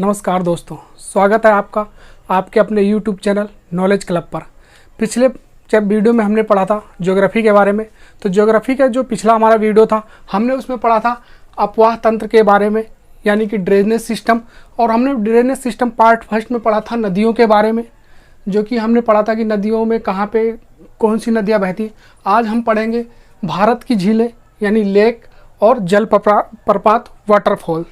नमस्कार दोस्तों, स्वागत है आपका आपके अपने YouTube चैनल नॉलेज क्लब पर। पिछले जब वीडियो में हमने पढ़ा था ज्योग्राफी के बारे में, तो ज्योग्राफी का जो पिछला हमारा वीडियो था हमने उसमें पढ़ा था अपवाह तंत्र के बारे में, यानी कि ड्रेनेज सिस्टम। और हमने ड्रेनेज सिस्टम पार्ट फर्स्ट में पढ़ा था नदियों के बारे में, जो कि हमने पढ़ा था कि नदियों में कहाँ पे कौन सी नदियाँ बहती हैं। आज हम पढ़ेंगे भारत की झीलें यानी लेक और जल प्रपात वाटरफॉल।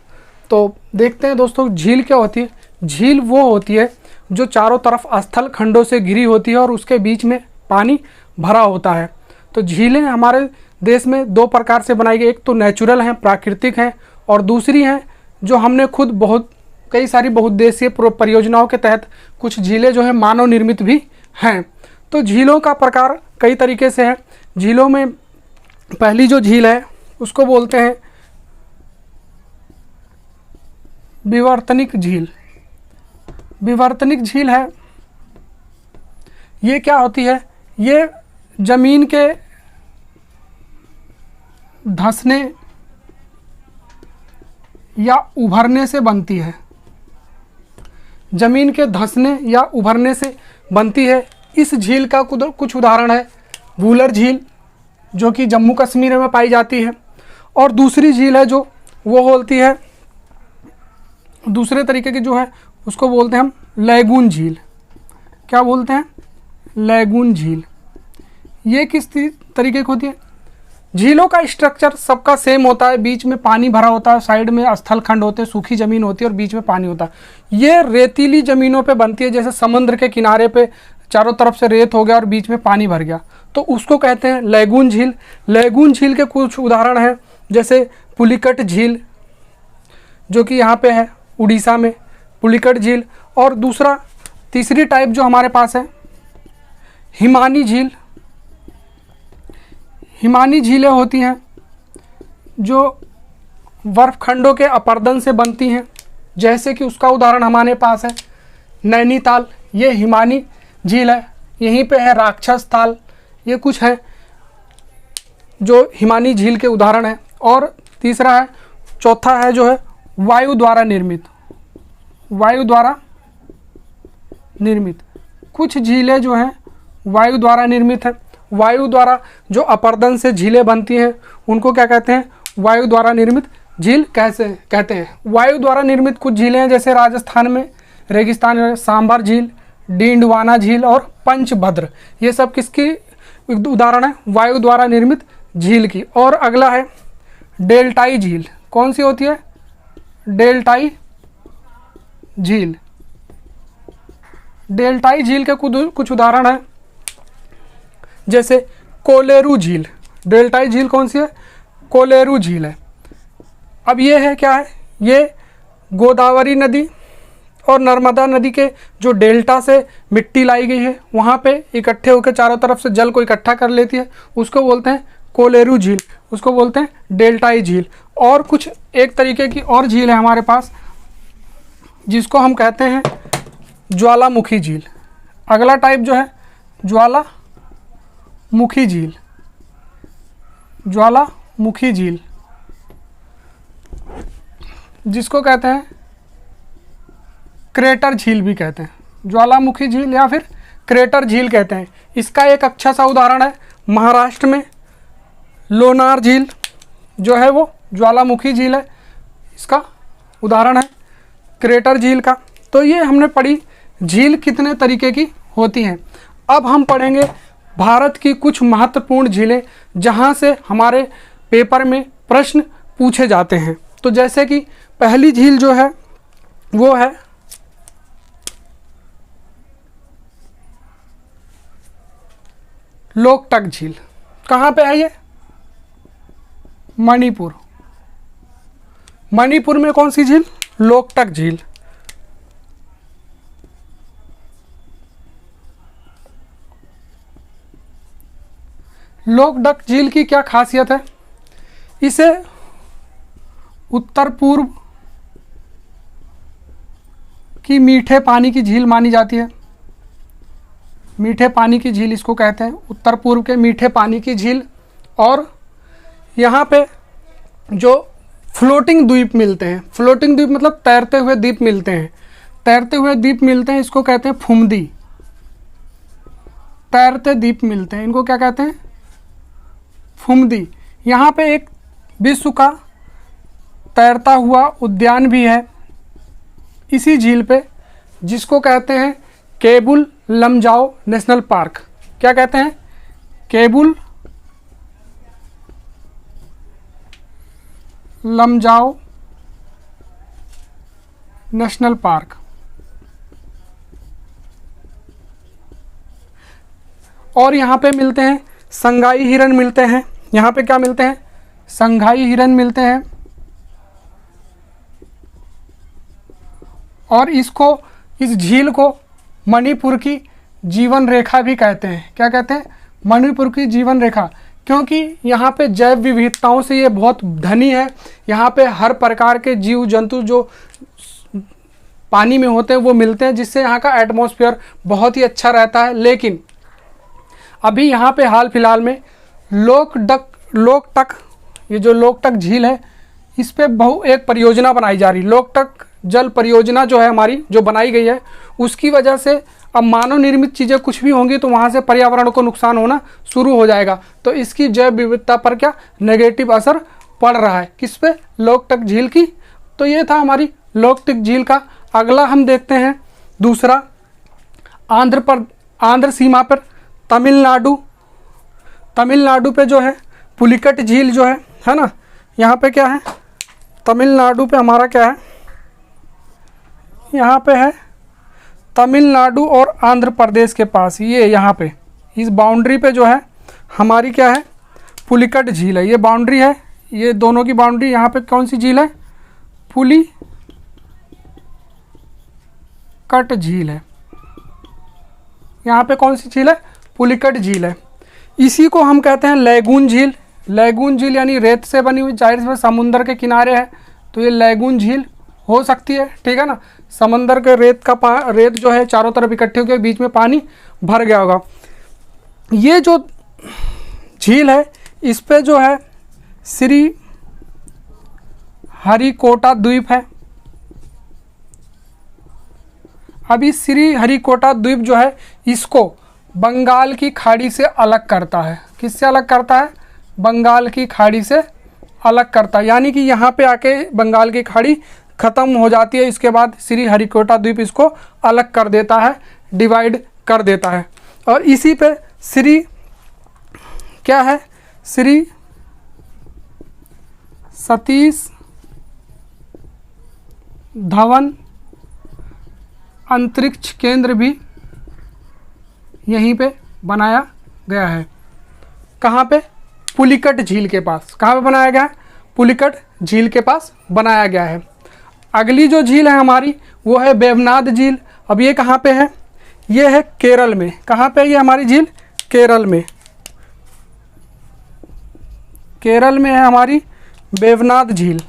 तो देखते हैं दोस्तों, झील क्या होती है। झील वो होती है जो चारों तरफ स्थल खंडों से घिरी होती है और उसके बीच में पानी भरा होता है। तो झीलें हमारे देश में दो प्रकार से बनाई गई, एक तो नेचुरल हैं, प्राकृतिक हैं, और दूसरी हैं जो हमने खुद कई सारी बहुउद्देशीय परियोजनाओं के तहत कुछ झीलें जो हैं मानव निर्मित भी हैं। तो झीलों का प्रकार कई तरीके से है। झीलों में पहली जो झील है उसको बोलते हैं विवर्तनिक झील। विवर्तनिक झील है, ये क्या होती है, ये जमीन के धंसने या उभरने से बनती है। जमीन के धंसने या उभरने से बनती है। इस झील का कुछ उदाहरण है वूलर झील, जो कि जम्मू कश्मीर में पाई जाती है। और दूसरी झील है जो वो होती है दूसरे तरीके की, जो है उसको बोलते हैं हम लैगून झील। क्या बोलते हैं? लैगून झील। ये किस तरीके की होती है? झीलों का स्ट्रक्चर सबका सेम होता है, बीच में पानी भरा होता है, साइड में स्थल खंड होते हैं, सूखी ज़मीन होती है और बीच में पानी होता है। ये रेतीली ज़मीनों पे बनती है, जैसे समुद्र के किनारे पे चारों तरफ से रेत हो गया और बीच में पानी भर गया, तो उसको कहते हैं लैगून झील। लैगून झील के कुछ उदाहरण हैं, जैसे पुलिकट झील, जो कि यहाँ पे है उड़ीसा में, पुलिकट झील। और तीसरी टाइप जो हमारे पास है हिमानी झील। हिमानी झीलें होती हैं जो बर्फखंडों के अपर्दन से बनती हैं, जैसे कि उसका उदाहरण हमारे पास है नैनीताल, ये हिमानी झील है। यहीं पे है राक्षस ताल, ये कुछ है जो हिमानी झील के उदाहरण है। और चौथा है जो है वायु द्वारा निर्मित। वायु द्वारा निर्मित कुछ झीलें जो हैं वायु द्वारा निर्मित है। वायु द्वारा जो अपर्दन से झीलें बनती हैं उनको क्या कहते हैं? वायु द्वारा निर्मित झील कैसे कहते हैं। वायु द्वारा निर्मित कुछ झीलें हैं, जैसे राजस्थान में रेगिस्तान में सांभर झील, डींडवाना झील और पंचभद्र। ये सब किसकी उदाहरण है? वायु द्वारा निर्मित झील की। और अगला है डेल्टाई झील। कौन सी होती है? डेल्टाई झील। डेल्टाई झील के कुछ उदाहरण हैं, जैसे कोलेरू झील। डेल्टाई झील कौन सी है? कोलेरू झील है। अब ये है क्या है? ये गोदावरी नदी और नर्मदा नदी के जो डेल्टा से मिट्टी लाई गई है वहाँ पे इकट्ठे होकर चारों तरफ से जल को इकट्ठा कर लेती है, उसको बोलते हैं कोलेरू झील, उसको बोलते हैं डेल्टाई झील। और कुछ एक तरीके की और झील है हमारे पास, जिसको हम कहते हैं ज्वालामुखी झील। अगला टाइप जो है ज्वालामुखी झील। ज्वालामुखी झील जिसको कहते हैं क्रेटर झील भी कहते हैं। ज्वालामुखी झील या फिर क्रेटर झील कहते हैं। इसका एक अच्छा सा उदाहरण है महाराष्ट्र में लोनार झील, जो है वो ज्वालामुखी झील है। इसका उदाहरण है क्रेटर झील का। तो ये हमने पढ़ी झील कितने तरीके की होती हैं। अब हम पढ़ेंगे भारत की कुछ महत्वपूर्ण झीलें, जहाँ से हमारे पेपर में प्रश्न पूछे जाते हैं। तो जैसे कि पहली झील जो है वो है लोकटक झील। कहाँ पे है ये? मणिपुर। मणिपुर में कौन सी झील? लोकटक झील। लोकटक झील की क्या खासियत है? इसे उत्तर पूर्व की मीठे पानी की झील मानी जाती है। मीठे पानी की झील इसको कहते हैं, उत्तर पूर्व के मीठे पानी की झील। और यहाँ पे जो फ्लोटिंग द्वीप मिलते हैं। फ्लोटिंग द्वीप मतलब तैरते हुए द्वीप मिलते हैं। तैरते हुए द्वीप मिलते हैं, इसको कहते हैं फुमदी। तैरते द्वीप मिलते हैं, इनको क्या कहते हैं? फुमदी। यहाँ पे एक विश्व का तैरता हुआ उद्यान भी है इसी झील पे, जिसको कहते हैं केबुल लमजाओ नेशनल पार्क। क्या कहते हैं? Keibul Lamjao national park. और यहाँ पे मिलते हैं संगाई हिरन मिलते हैं। यहाँ पे क्या मिलते हैं? संगाई हिरन मिलते हैं। और इसको, इस झील को मणिपुर की जीवन रेखा भी कहते हैं। क्या कहते हैं? मणिपुर की जीवन रेखा, क्योंकि यहाँ पे जैव विविधताओं से ये बहुत धनी है। यहाँ पे हर प्रकार के जीव जंतु जो पानी में होते हैं वो मिलते हैं, जिससे यहाँ का एटमॉस्फेयर बहुत ही अच्छा रहता है। लेकिन अभी यहाँ पे हाल फिलहाल में लोकटक, ये जो लोकटक झील है, इस पे एक परियोजना बनाई जा रही। लोकटक जल परियोजना जो है हमारी, जो बनाई गई है, उसकी वजह से अब मानव निर्मित चीज़ें कुछ भी होंगी तो वहाँ से पर्यावरण को नुकसान होना शुरू हो जाएगा। तो इसकी जैव विविधता पर क्या नेगेटिव असर पड़ रहा है? किस पे? लोकटक झील की। तो ये था हमारी लोकटक झील का। अगला हम देखते हैं दूसरा, आंध्र सीमा पर तमिलनाडु पे जो है पुलिकट झील जो है ना, यहाँ पे क्या है? तमिलनाडु पे हमारा क्या है? यहाँ पे है तमिलनाडु और आंध्र प्रदेश के पास, ये यहाँ पे इस बाउंड्री पे जो है हमारी क्या है? पुलिकट झील है। ये बाउंड्री है, ये दोनों की बाउंड्री। यहाँ पे कौन सी झील है? पुलिकट झील है। यहाँ पे कौन सी झील है? पुलिकट झील है। इसी को हम कहते हैं लैगून झील। लैगून झील यानी रेत से बनी हुई, जाहिर से समुंदर के किनारे है तो ये लैगून झील हो सकती है, ठीक है ना। समंदर के रेत जो है चारों तरफ इकट्ठे होकर बीच में पानी भर गया होगा। ये जो झील है इस पे जो है श्री हरिकोटा द्वीप है। अभी श्री हरिकोटा द्वीप जो है इसको बंगाल की खाड़ी से अलग करता है। किससे अलग करता है? बंगाल की खाड़ी से अलग करता है। यानी कि यहाँ पे आके बंगाल की खाड़ी ख़त्म हो जाती है, इसके बाद श्री हरिकोटा द्वीप इसको अलग कर देता है, डिवाइड कर देता है। और इसी पे श्री क्या है? श्री सतीश धवन अंतरिक्ष केंद्र भी यहीं पे बनाया गया है। कहाँ पे? पुलिकट झील के पास। कहाँ पे बनाया गया है? पुलिकट झील के पास बनाया गया है। अगली जो झील है हमारी वो है वेवनाड झील। अब ये कहाँ पे है? ये है केरल में। कहाँ पे ये हमारी झील? केरल में। केरल में है हमारी वेवनाड झील।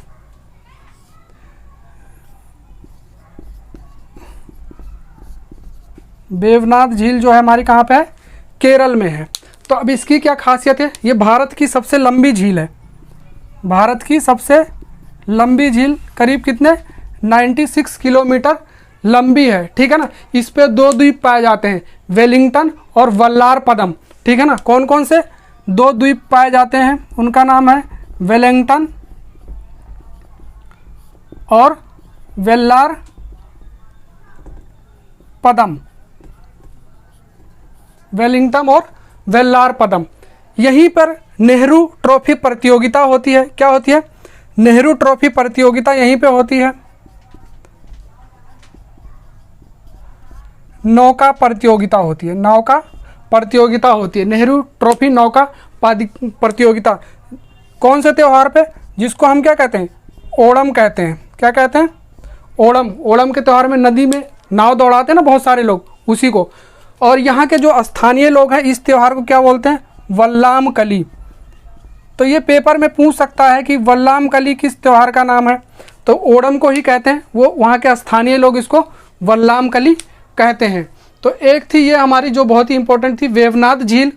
वेवनाड झील जो है हमारी कहाँ पे है? केरल में है। तो अब इसकी क्या खासियत है? ये भारत की सबसे लंबी झील है। भारत की सबसे लंबी झील, करीब कितने? 96 किलोमीटर लंबी है, ठीक है ना। इस पे दो द्वीप पाए जाते हैं, वेलिंगटन और वल्लारपदम, ठीक है ना। कौन कौन से दो द्वीप पाए जाते हैं? उनका नाम है वेलिंगटन और वेल्लारपदम। वेलिंगटन और वेल्लारपदम। यहीं पर नेहरू ट्रॉफी प्रतियोगिता होती है। क्या होती है? नेहरू ट्रॉफी प्रतियोगिता यहीं पे होती है। नौका प्रतियोगिता होती है। नौका प्रतियोगिता होती है। नेहरू ट्रॉफी नौका प्रतियोगिता। कौन से त्यौहार पे? जिसको हम क्या कहते हैं? ओणम कहते हैं। क्या कहते हैं? ओणम। ओणम के त्यौहार में नदी में नाव दौड़ाते हैं ना बहुत सारे लोग, उसी को। और यहाँ के जो स्थानीय लोग हैं इस त्यौहार को क्या बोलते हैं? वल्लाम कली। तो ये पेपर में पूछ सकता है कि वल्लाम कली किस त्यौहार का नाम है, तो ओणम को ही कहते हैं। वो वहाँ के स्थानीय लोग इसको वल्लाम कली कहते हैं। तो एक थी ये हमारी जो बहुत ही इंपॉर्टेंट थी, वेवनाड झील।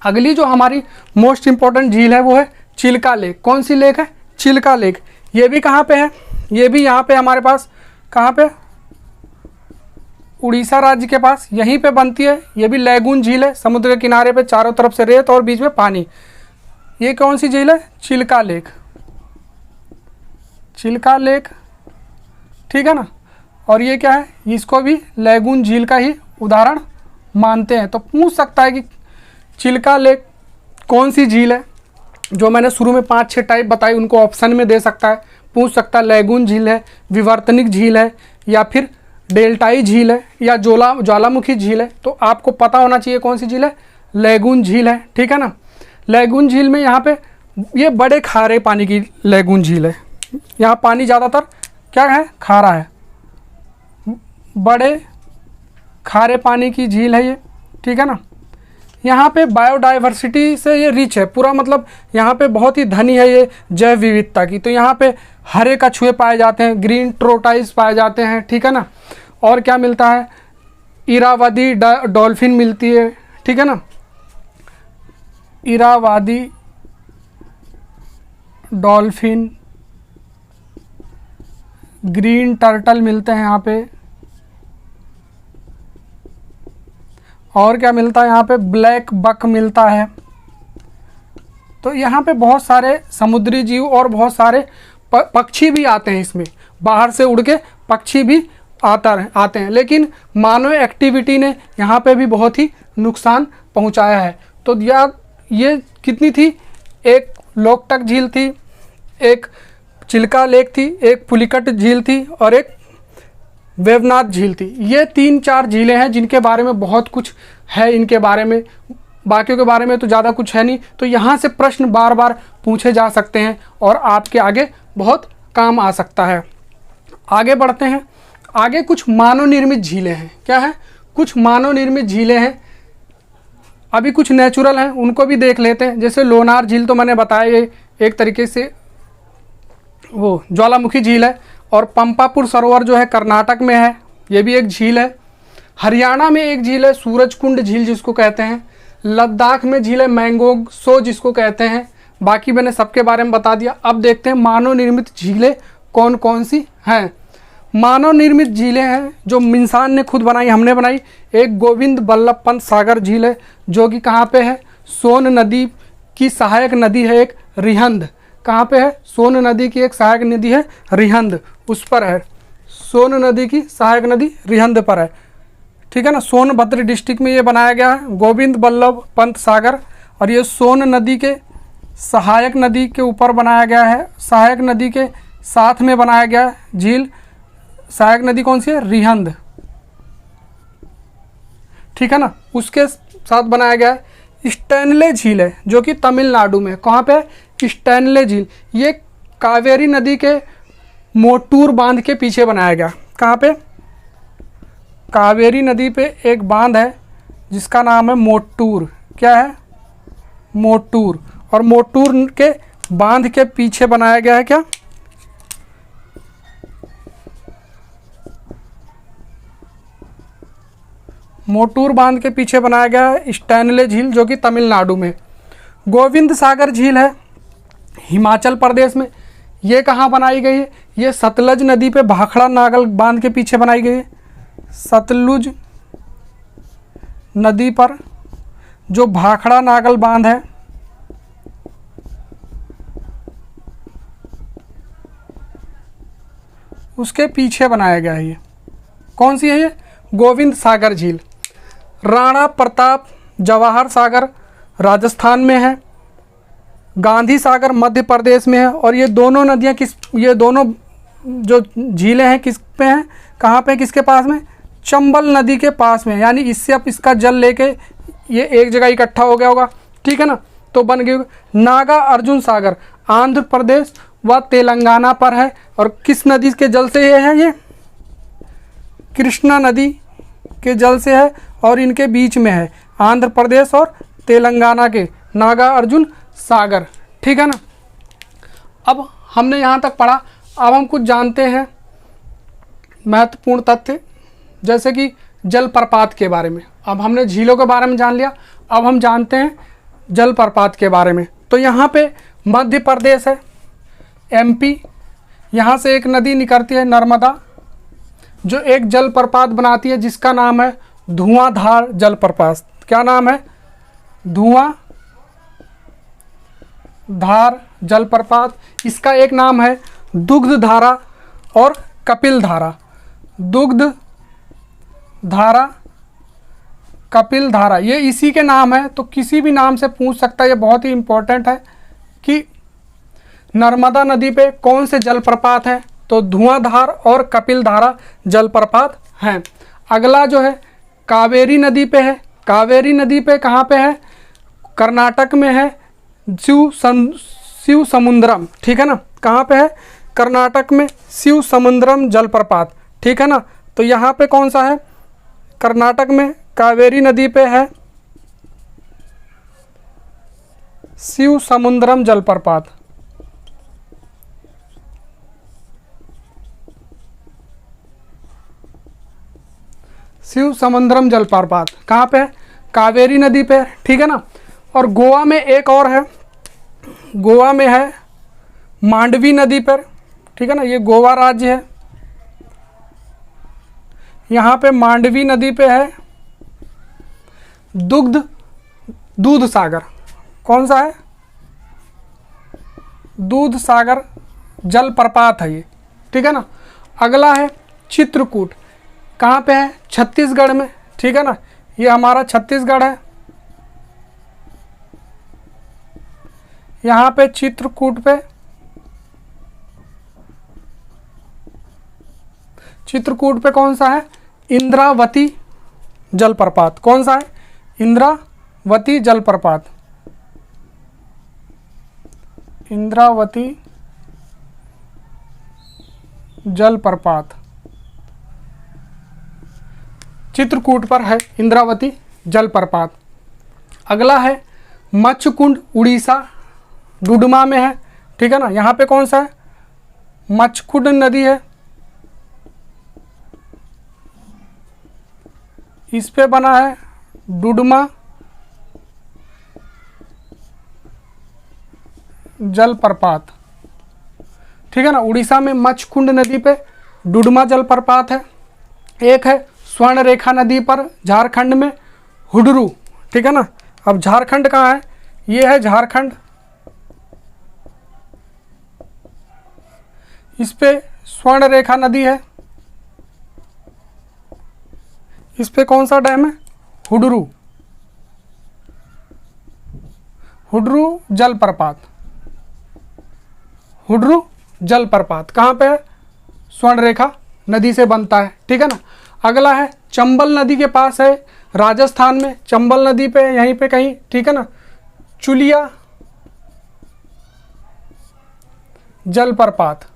अगली जो हमारी मोस्ट इंपॉर्टेंट झील है वो है चिल्का लेक। कौन सी लेक है? चिल्का लेक। ये भी कहाँ पे है, ये भी यहाँ पे हमारे पास, कहाँ पे, उड़ीसा राज्य के पास, यहीं पे बनती है। ये भी लैगून झील है, समुद्र के किनारे पे चारों तरफ से रेत और बीच में पानी। ये कौन सी झील है, चिल्का लेक, चिल्का लेक, ठीक है ना। और ये क्या है, इसको भी लैगून झील का ही उदाहरण मानते हैं। तो पूछ सकता है कि चिल्का लेक कौन सी झील है, जो मैंने शुरू में 5-6 टाइप बताई उनको ऑप्शन में दे सकता है। पूछ सकता है लैगून झील है, विवर्तनिक झील है, या फिर डेल्टाई झील है, या ज्वालामुखी झील है। तो आपको पता होना चाहिए कौन सी झील है, लैगून झील है, ठीक है ना। लैगून झील में यहाँ पे ये बड़े खारे पानी की लैगून झील है। यहाँ पानी ज़्यादातर क्या है, खारा है, बड़े खारे पानी की झील है ये, ठीक है ना। यहाँ पे बायोडाइवर्सिटी से ये रिच है पूरा, मतलब यहाँ पे बहुत ही धनी है ये जैव विविधता की। तो यहाँ पे हरे कछुए पाए जाते हैं, ग्रीन ट्रोटाइज पाए जाते हैं, ठीक है ना। और क्या मिलता है, इरावदी डॉल्फिन मिलती है, ठीक है ना, इरावदी डॉल्फिन, ग्रीन टर्टल मिलते हैं यहाँ पे। और क्या मिलता है यहाँ पे, ब्लैक बक मिलता है। तो यहाँ पे बहुत सारे समुद्री जीव और बहुत सारे पक्षी भी आते हैं इसमें, बाहर से उड़ के पक्षी भी आते हैं। लेकिन मानव एक्टिविटी ने यहाँ पे भी बहुत ही नुकसान पहुँचाया है। तो ये कितनी थी, एक लोकटक झील थी, एक चिल्का लेक थी, एक पुलिकट झील थी और एक वेवनाथ झील थी। ये 3-4 झीलें हैं जिनके बारे में बहुत कुछ है इनके बारे में, बाकियों के बारे में तो ज़्यादा कुछ है नहीं। तो यहाँ से प्रश्न बार बार पूछे जा सकते हैं और आपके आगे बहुत काम आ सकता है। आगे बढ़ते हैं। आगे कुछ मानव निर्मित झीलें हैं। क्या है, कुछ मानव निर्मित झीलें हैं। अभी कुछ नेचुरल हैं, उनको भी देख लेते हैं। जैसे लोनार झील तो मैंने बताया, ये एक तरीके से वो ज्वालामुखी झील है। और पंपापुर सरोवर जो है कर्नाटक में है, ये भी एक झील है। हरियाणा में एक झील है सूरजकुंड झील जिसको कहते हैं। लद्दाख में झील है मैंगोंग सो जिसको कहते हैं। बाकी मैंने सबके बारे में बता दिया। अब देखते हैं मानव निर्मित झीलें कौन कौन सी हैं। मानव निर्मित झीलें हैं जो इंसान ने खुद बनाई, हमने बनाई। एक गोविंद बल्लभ पंत सागर झील है जो कि कहाँ पे है, सोन नदी की सहायक नदी है एक, रिहंद। कहाँ पे है, सोन नदी की एक सहायक नदी है रिहंद, उस पर है। सोन नदी की सहायक नदी रिहंद पर है, ठीक है ना। सोनभद्र डिस्ट्रिक्ट में ये बनाया गया है गोविंद बल्लभ पंत सागर। और ये सोन नदी के सहायक नदी के ऊपर बनाया गया है, सहायक नदी के साथ में बनाया गया है झील। सहायक नदी कौन सी है, रिहंद, ठीक है ना, उसके साथ बनाया गया है। स्टैनले झील है जो कि तमिलनाडु में, कहाँ पे, स्टैनले झील। ये कावेरी नदी के मोटूर बांध के पीछे बनाया गया। कहाँ पे, कावेरी नदी पे एक बांध है जिसका नाम है मोटूर। क्या है, मोटूर। और मोटूर के बांध के पीछे बनाया गया है क्या, मोटूर बांध के पीछे बनाया गया है स्टैनले झील जो कि तमिलनाडु में। गोविंद सागर झील है हिमाचल प्रदेश में। ये कहाँ बनाई गई है, ये सतलज नदी पे भाखड़ा नागल बांध के पीछे बनाई गई है। सतलुज नदी पर जो भाखड़ा नागल बांध है, उसके पीछे बनाया गया है। ये कौन सी है, ये गोविंद सागर झील। राणा प्रताप जवाहर सागर राजस्थान में है। गांधी सागर मध्य प्रदेश में है। और ये दोनों नदियाँ ये दोनों जो झीलें हैं किस पे हैं, कहाँ पे, किसके पास में, चंबल नदी के पास में। यानी इससे अब इसका जल लेके ये एक जगह इकट्ठा हो गया होगा, ठीक है ना, तो बन गई। नागा अर्जुन सागर आंध्र प्रदेश व तेलंगाना पर है। और किस नदी के जल से ये है, ये कृष्णा नदी के जल से है। और इनके बीच में है आंध्र प्रदेश और तेलंगाना के नागा अर्जुन सागर, ठीक है ना। अब हमने यहाँ तक पढ़ा। अब हम कुछ जानते हैं महत्वपूर्ण तथ्य, जैसे कि जलप्रपात के बारे में। अब हमने झीलों के बारे में जान लिया, अब हम जानते हैं जलप्रपात के बारे में। तो यहाँ पे मध्य प्रदेश है, MP, यहाँ से एक नदी निकलती है नर्मदा, जो एक जलप्रपात बनाती है जिसका नाम है धुआंधार जलप्रपात। क्या नाम है? धुआंधार जलप्रपात। इसका एक नाम है दुग्ध धारा और कपिल धारा। दुग्ध धारा, कपिल धारा, ये इसी के नाम है। तो किसी भी नाम से पूछ सकता है, ये बहुत ही इंपॉर्टेंट है कि नर्मदा नदी पे कौन से जलप्रपात हैं। तो धुआंधार और कपिल धारा जलप्रपात हैं। अगला जो है कावेरी नदी पे है। कावेरी नदी पे कहाँ पे है? कर्नाटक में है, शिव समुद्रम, ठीक है ना। कहाँ पे है? कर्नाटक में शिव समुद्रम जलप्रपात, ठीक है ना। तो यहाँ पे कौन सा है? कर्नाटक में कावेरी नदी पे है शिव समुद्रम जलप्रपात। शिव समुद्रम जलप्रपात कहाँ पे है? कावेरी नदी पे, ठीक है ना। और गोवा में एक और है, गोवा में है मांडवी नदी पर, ठीक है ना। ये गोवा राज्य है। यहाँ पे मांडवी नदी पे है दूध सागर। कौन सा है? दूध सागर जलप्रपात है ये, ठीक है ना। अगला है चित्रकूट। कहाँ पे है? छत्तीसगढ़ में, ठीक है ना। ये हमारा छत्तीसगढ़ है। यहाँ पे चित्रकूट पे, चित्रकूट पे कौन सा है? इंद्रावती जलप्रपात। कौन सा है? इंद्रावती जलप्रपात। इंद्रावती जलप्रपात चित्रकूट पर है, इंद्रावती जलप्रपात। अगला है मच्छकुंड, उड़ीसा, डुडुमा में है, ठीक है ना। यहाँ पे कौन सा है? मच्छकुंड नदी है। इस पे बना है डुडुमा जलप्रपात, ठीक है ना। उड़ीसा में मच्छकुंड नदी पे डुडुमा जलप्रपात है। एक है स्वर्ण रेखा नदी पर झारखंड में हुडरू, ठीक है ना। अब झारखंड कहाँ है? ये है झारखंड। इस पे स्वर्ण रेखा नदी है। इस पे कौन सा डैम है? हुडरू, हुडरू जलप्रपात। हुडरू जलप्रपात कहाँ पे है? स्वर्ण रेखा नदी से बनता है, ठीक है ना। अगला है चंबल नदी के पास है, राजस्थान में, चंबल नदी पे यहीं पे कहीं, ठीक है ना। चुलिया जलप्रपात।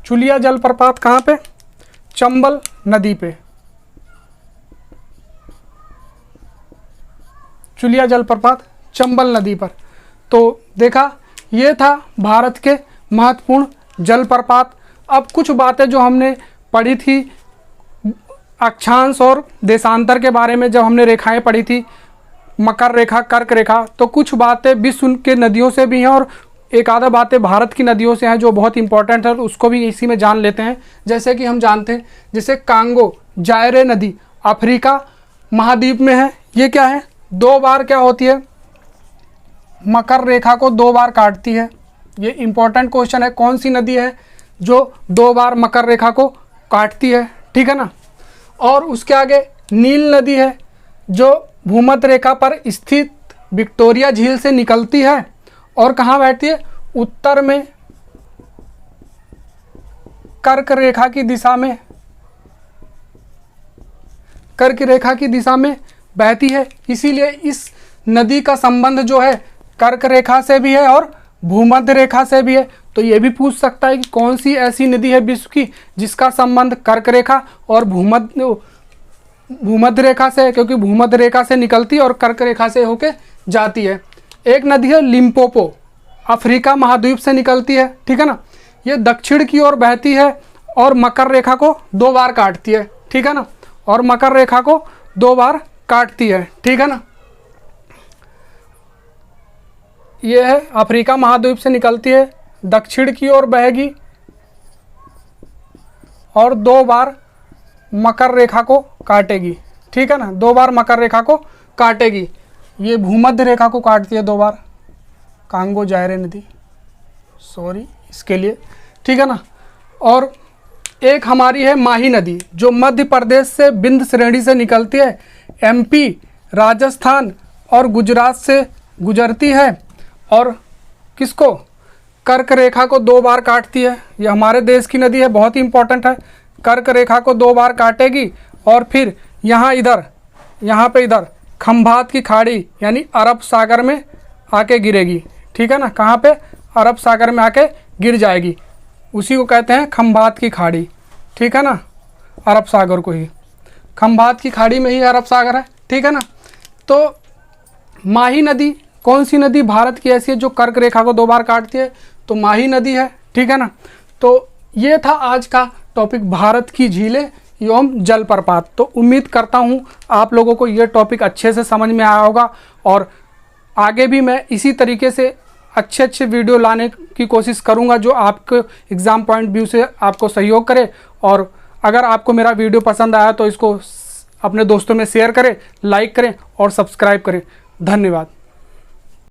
चुलिया जलप्रपात कहाँ पे? चंबल नदी पे। चुलिया जलप्रपात चंबल नदी पर। तो देखा, ये था भारत के महत्वपूर्ण जलप्रपात। अब कुछ बातें जो हमने पढ़ी थी अक्षांश और देशांतर के बारे में, जब हमने रेखाएं पढ़ी थी, मकर रेखा, कर्क रेखा, तो कुछ बातें विश्व के नदियों से भी हैं और एक आधा बातें भारत की नदियों से हैं जो बहुत इंपॉर्टेंट है, उसको भी इसी में जान लेते हैं। जैसे कि हम जानते हैं, जैसे कांगो जायरे नदी अफ्रीका महाद्वीप में है। ये क्या है? 2 बार क्या होती है? मकर रेखा को 2 बार काटती है। ये इंपॉर्टेंट क्वेश्चन है, कौन सी नदी है जो 2 बार मकर रेखा को काटती है, ठीक है ना। और उसके आगे नील नदी है जो भूमध्य रेखा पर स्थित विक्टोरिया झील से निकलती है और कहाँ बैठती है? उत्तर में कर्क रेखा की दिशा में, कर्क रेखा की दिशा में बहती है। इसीलिए इस नदी का संबंध जो है कर्क रेखा से भी है और भूमध्य रेखा से भी है। तो ये भी पूछ सकता है कि कौन सी ऐसी नदी है विश्व की जिसका संबंध कर्क रेखा और भूमध्य रेखा से है, क्योंकि भूमध्य रेखा से निकलती है और कर्क रेखा से होके जाती है। एक नदी है लिम्पोपो, अफ्रीका महाद्वीप से निकलती है, ठीक है ना। ये दक्षिण की ओर बहती है और मकर रेखा को 2 बार काटती है, ठीक है ना। और मकर रेखा को 2 बार काटती है, ठीक है ना। ये है अफ्रीका महाद्वीप से निकलती है, दक्षिण की ओर बहेगी और 2 बार मकर रेखा को काटेगी। ठीक है ना, 2 बार मकर रेखा को काटेगी। ये भूमध्य रेखा को काटती है 2 बार, कांगो जायरे नदी, सॉरी इसके लिए। ठीक है ना, और एक हमारी है माही नदी जो मध्य प्रदेश से विंध्य श्रेणी से निकलती है, एमपी, राजस्थान और गुजरात से गुजरती है और किसको, कर्क रेखा को 2 बार काटती है। ये हमारे देश की नदी है, बहुत ही इंपॉर्टेंट है। कर्क रेखा को 2 बार काटेगी और फिर यहाँ पे इधर खंभात की खाड़ी यानी अरब सागर में आके गिरेगी। ठीक है ना, कहाँ पे, अरब सागर में आके गिर जाएगी, उसी को कहते हैं खंभात की खाड़ी। ठीक है ना, अरब सागर को ही, खंभात की खाड़ी में ही अरब सागर है। ठीक है ना, तो माही नदी कौन सी नदी भारत की ऐसी है जो कर्क रेखा को 2 बार काटती है, तो माही नदी है। ठीक है ना, तो ये था आज का टॉपिक, भारत की झीलें एवं जलप्रपात। तो उम्मीद करता हूँ आप लोगों को ये टॉपिक अच्छे से समझ में आया होगा और आगे भी मैं इसी तरीके से अच्छे वीडियो लाने की कोशिश करूँगा जो आपके एग्ज़ाम पॉइंट व्यू से आपको सहयोग करे। और अगर आपको मेरा वीडियो पसंद आया तो इसको अपने दोस्तों में शेयर करें, लाइक करें और सब्सक्राइब करें। धन्यवाद।